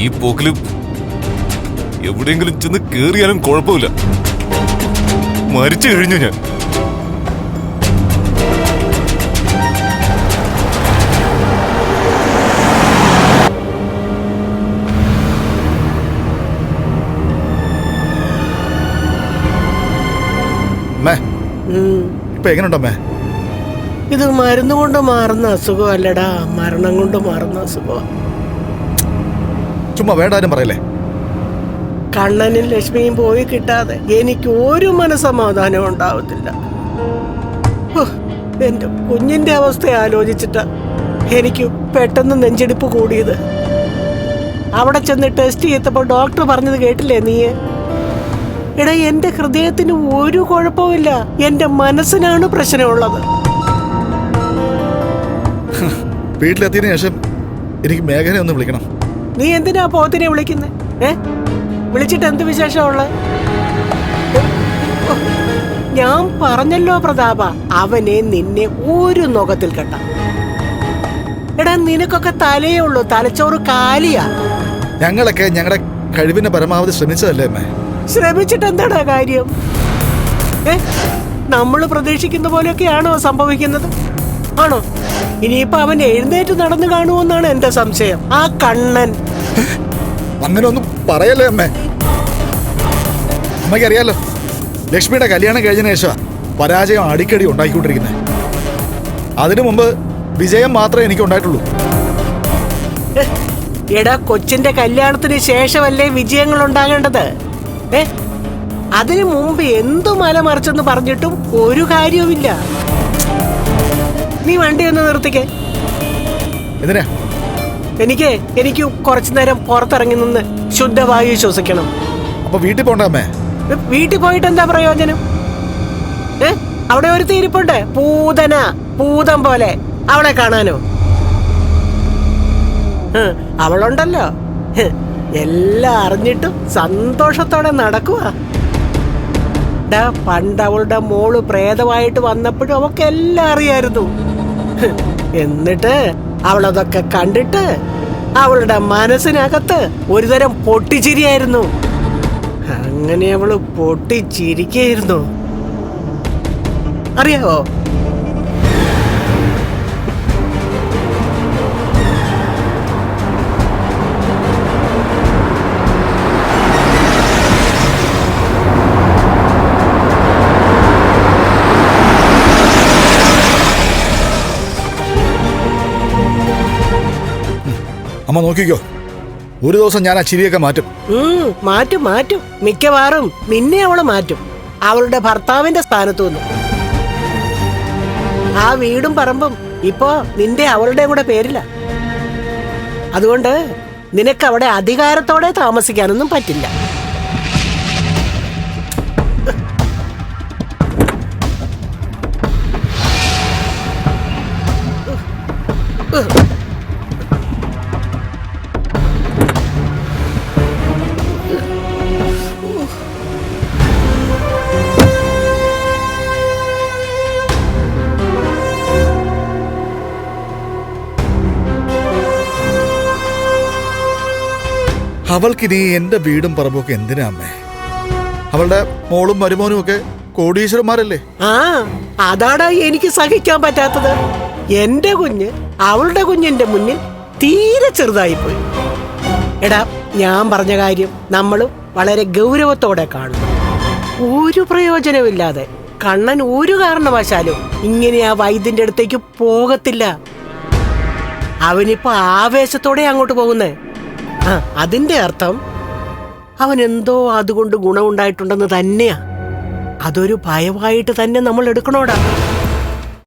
ഈ പോക്കിലും എവിടെയെങ്കിലും ചെന്ന് കേറിയാലും കുഴപ്പമില്ല. മരിച്ചു കഴിഞ്ഞു ഞാൻ. ഇപ്പൊ എങ്ങനെയുണ്ടമ്മേ? ഇത് മരുന്ന് കൊണ്ട് മാറുന്ന അസുഖമല്ലടാ, മരണം കൊണ്ട് മാറുന്ന അസുഖം. ചുമ്മാ വേണ്ടാരും പറയല്ലേ. കണ്ണനും ലക്ഷ്മിയും പോയി കിട്ടാതെ എനിക്ക് ഒരു മനസമാധാനം ഉണ്ടാവത്തില്ല. എന്റെ കുഞ്ഞിന്റെ അവസ്ഥ ആലോചിച്ചിട്ടാ എനിക്ക് പെട്ടെന്ന് നെഞ്ചെടുപ്പ് കൂടിയത്. അവിടെ ചെന്ന് ടെസ്റ്റ് ചെയ്തപ്പോൾ ഡോക്ടർ പറഞ്ഞത് കേട്ടില്ലേ നീ? എടാ, എന്റെ ഹൃദയത്തിന് ഒരു കുഴപ്പമില്ല, എന്റെ മനസ്സിനാണ് പ്രശ്നമുള്ളത്. വീട്ടിലെത്തിയതിനു ശേഷം എനിക്ക് മേഘനെ ഒന്ന് വിളിക്കണം. നീ എന്തിനാ പോത്തിനെ വിളിക്കുന്നേ? വിളിച്ചിട്ട് എന്ത് വിശേഷമുള്ള? ഞാൻ പറഞ്ഞല്ലോ പ്രതാപ, അവനെ നിന്നെ ഒരു നോക്കത്തിൽ കെട്ട. എടാ, നിനക്കൊക്കെ തലയേ ഉള്ളൂ, തലച്ചോറ് കാലിയാ. ഞങ്ങളൊക്കെ ഞങ്ങളുടെ കഴിവിന്റെ പരമാവധി ശ്രമിച്ചതല്ലേ അമ്മേ? ശ്രമിച്ചിട്ട് എന്താടാ കാര്യം? നമ്മൾ പ്രതീക്ഷിക്കുന്ന പോലെയൊക്കെയാണോ സംഭവിക്കുന്നത്? ആണോ? ഇനിയിപ്പോ അവൻ എഴുന്നേറ്റ് നടന്നു കാണുമെന്നാണ് എന്റെ സംശയം. ആ കണ്ണൻ. അങ്ങനെ ഒന്നും പറയല്ലേ അമ്മേ. അമ്മയ്ക്കറിയാലോ, ലക്ഷ്മിയുടെ കല്യാണം കഴിഞ്ഞതിന് ശേഷം പരാജയം അടിക്കടി ഉണ്ടാക്കിക്കൊണ്ടിരിക്കുന്നത്. അതിനു മുമ്പ് വിജയം മാത്രമേ എനിക്ക് ഉണ്ടായിട്ടുള്ളൂ. എടാ, കൊച്ചിന്റെ കല്യാണത്തിന് ശേഷമല്ലേ വിജയങ്ങൾ ഉണ്ടാകേണ്ടത്? അതിനു മുമ്പ് എന്തു മലമറിച്ചെന്ന് പറഞ്ഞിട്ടും ഒരു കാര്യവുമില്ല. നീ വണ്ടി ഒന്ന് നിർത്തിക്കേ. എന്തിനാ? എനിക്ക് കുറച്ചു നേരം പുറത്തിറങ്ങി നിന്ന് ശുദ്ധവായു ശ്വസിക്കണം. അപ്പൊ വീട്ടിൽ പോണ്ടേ അമ്മേ? വീട്ടിൽ പോയിട്ട് എന്താ പ്രയോജനം? അവിടെ ഒരു തീരിപ്പുണ്ട്, പൂതം പോലെ. അവളെ കാണാനോ? അവളുണ്ടല്ലോ, എല്ലാം അറിഞ്ഞിട്ടും സന്തോഷത്തോടെ നടക്കുക. പണ്ട് അവളുടെ മോള് പ്രേതമായിട്ട് വന്നപ്പോഴും അവൾക്ക് എല്ലാം അറിയായിരുന്നു. എന്നിട്ട് അവളതൊക്കെ കണ്ടിട്ട് അവളുടെ മനസ്സിനകത്ത് ഒരുതരം പൊട്ടിച്ചിരിയായിരുന്നു. അങ്ങനെ അവള് പൊട്ടിച്ചിരിക്കായിരുന്നു, അറിയാവോ? അമ്മ നോക്കിക്കോ, ഒരു ദിവസം ഞാൻ ആ ചിരിയൊക്കെ മാറ്റും. മാറ്റും. മിക്കവാറും നിന്നെ അവള് മാറ്റും, അവളുടെ ഭർത്താവിന്റെ സ്ഥാനത്തു നിന്ന്. ആ വീടും പറമ്പും ഇപ്പോ നിന്റെ അവളുടെ കൂടെ പേരില്ല. അതുകൊണ്ട് നിനക്ക് അവിടെ അധികാരത്തോടെ താമസിക്കാനൊന്നും പറ്റില്ല. അവൾക്കിനി എന്റെ വീടും പറമ്പൊക്കെ എന്തിനാ അമ്മേ? അവളുടെ മോളും മരുമോനും ഒക്കെ കോടീശ്വരന്മാരല്ലേ? അതാടാ എനിക്ക് സഹിക്കാൻ പറ്റാത്തത്. എന്റെ കുഞ്ഞ് അവളുടെ കുഞ്ഞിന്റെ മുന്നിൽ തീരെ ചെറുതായിപ്പോയി. എടാ, ഞാൻ പറഞ്ഞ കാര്യം നമ്മൾ വളരെ ഗൗരവത്തോടെ കാണും. ഒരു പ്രയോജനമില്ലാതെ കണ്ണൻ ഒരു കാരണവശാലും ഇങ്ങനെ ആ വൈദ്യന്റെ അടുത്തേക്ക് പോകത്തില്ല. അവനിപ്പോ ആവേശത്തോടെ അങ്ങോട്ട് പോകുന്നേ. അതിന്റെ അർത്ഥം അവൻ എന്തോ അതുകൊണ്ട് ഗുണമുണ്ടായിട്ടുണ്ടെന്ന് തന്നെയാ. അതൊരു ഭയമായിട്ട് തന്നെ നമ്മൾ എടുക്കണോടാ.